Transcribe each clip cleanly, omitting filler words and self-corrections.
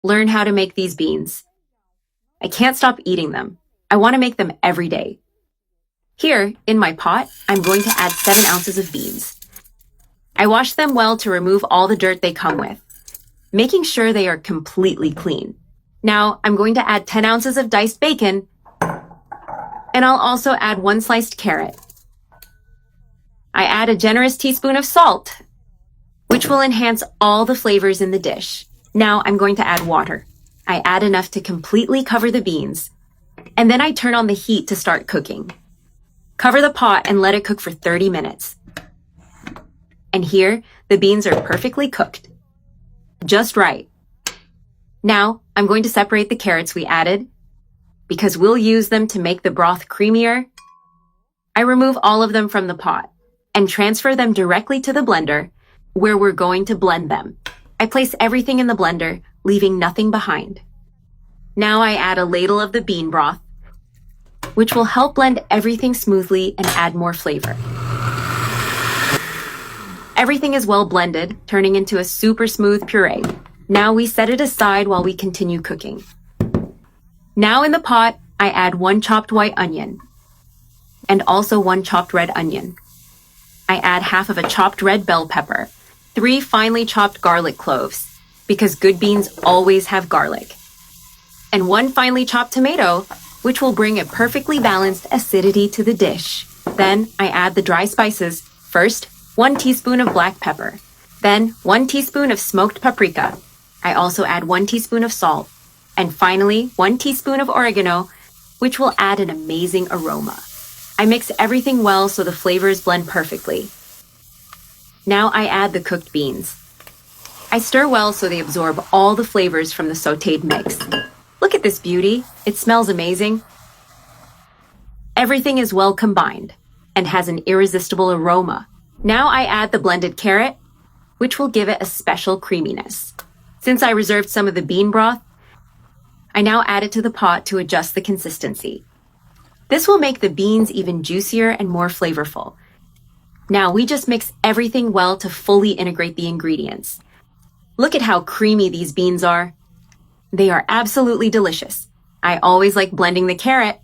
learn how to make these beans. I can't stop eating them. I want to make them every day. Here, in my pot, I'm going to add 7 ounces of beans. I wash them well to remove all the dirt they come with, making sure they are completely clean. Now, I'm going to add 10 ounces of diced bacon, and I'll also add 1 sliced carrot. I add a generous teaspoon of salt, which will enhance all the flavors in the dish. Now I'm going to add water. I add enough to completely cover the beans, and then I turn on the heat to start cooking. Cover the pot and let it cook for 30 minutes. And here, the beans are perfectly cooked. Just right. Now, I'm going to separate the carrots we added, because we'll use them to make the broth creamier. I remove all of them from the pot and transfer them directly to the blender, where we're going to blend them. I place everything in the blender, leaving nothing behind. Now I add a ladle of the bean broth, which will help blend everything smoothly and add more flavor. Everything is well blended, turning into a super smooth puree. Now we set it aside while we continue cooking. Now in the pot, I add 1 chopped white onion and also 1 chopped red onion. I add half of a chopped red bell pepper, 3 finely chopped garlic cloves, because good beans always have garlic, and 1 finely chopped tomato, which will bring a perfectly balanced acidity to the dish. Then I add the dry spices. First, 1 teaspoon of black pepper, then 1 teaspoon of smoked paprika. I also add 1 teaspoon of salt, and finally 1 teaspoon of oregano, which will add an amazing aroma. I mix everything well so the flavors blend perfectly. Now I add the cooked beans. I stir well so they absorb all the flavors from the sautéed mix. Look at this beauty. It smells amazing. Everything is well combined and has an irresistible aroma. Now I add the blended carrot, which will give it a special creaminess. Since I reserved some of the bean broth, I now add it to the pot to adjust the consistency. This will make the beans even juicier and more flavorful. Now we just mix everything well to fully integrate the ingredients. Look at how creamy these beans are. They are absolutely delicious. I always like blending the carrot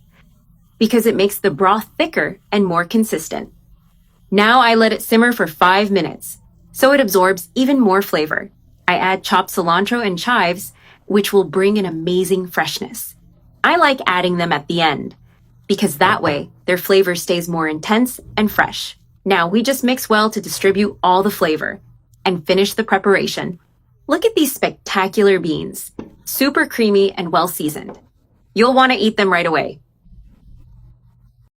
because it makes the broth thicker and more consistent. Now I let it simmer for 5 minutes, so it absorbs even more flavor. I add chopped cilantro and chives, which will bring an amazing freshness. I like adding them at the end, because that way their flavor stays more intense and fresh. Now we just mix well to distribute all the flavor and finish the preparation. Look at these spectacular beans, super creamy and well seasoned. You'll want to eat them right away.